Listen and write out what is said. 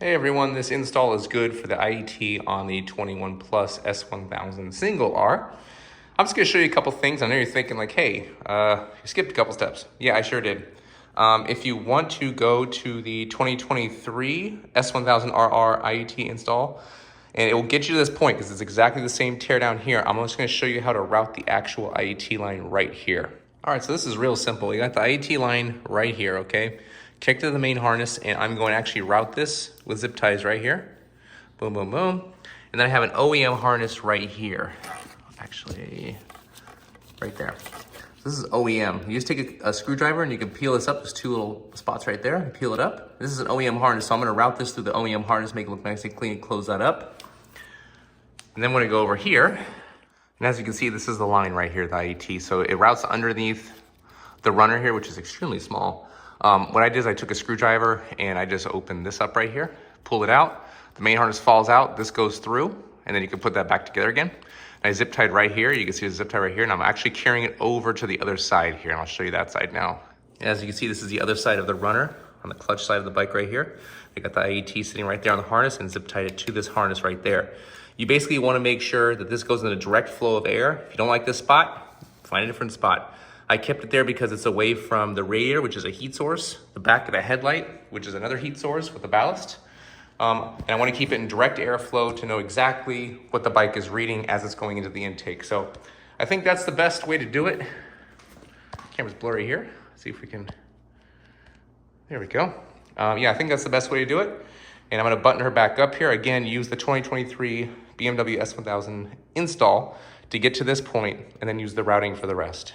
Hey everyone, this install is good for the IAT on the 21 Plus S1000 single R. I'm just gonna show you a couple things. I know you're thinking like, hey, you skipped a couple steps. Yeah, I sure did. If you want to go to the 2023 S1000RR IAT install, and it will get you to this point because it's exactly the same teardown here. I'm just gonna show you how to route the actual IAT line right here. All right, so this is real simple. You got the IAT line right here, okay? Kick to the main harness, and I'm going to actually route this with zip ties right here. Boom, boom, boom. And then I have an OEM harness right here. Actually, right there. This is OEM. You just take a screwdriver and you can peel this up. There's two little spots right there, and peel it up. This is an OEM harness, so I'm gonna route this through the OEM harness, make it look nice and clean, and close that up. And then when I go over here, and as you can see, this is the line right here, the IAT. So it routes underneath the runner here, which is extremely small. What I did is I took a screwdriver and I just opened this up right here, pull it out. The main harness falls out, this goes through, and then you can put that back together again. And I zip tied right here. You can see the zip tie right here, and I'm actually carrying it over to the other side here, and I'll show you that side now. And as you can see, this is the other side of the runner on the clutch side of the bike right here. I got the IAT sitting right there on the harness and zip tied it to this harness right there. You basically want to make sure that this goes in a direct flow of air. If you don't like this spot, find a different spot. I kept it there because it's away from the radiator, which is a heat source, the back of the headlight, which is another heat source with the ballast. And I want to keep it in direct airflow to know exactly what the bike is reading as it's going into the intake. So I think that's the best way to do it. Camera's blurry here. Let's see if we can, there we go. Yeah, I think that's the best way to do it. And I'm gonna button her back up here. Again, use the 2023 BMW S1000 install to get to this point and then use the routing for the rest.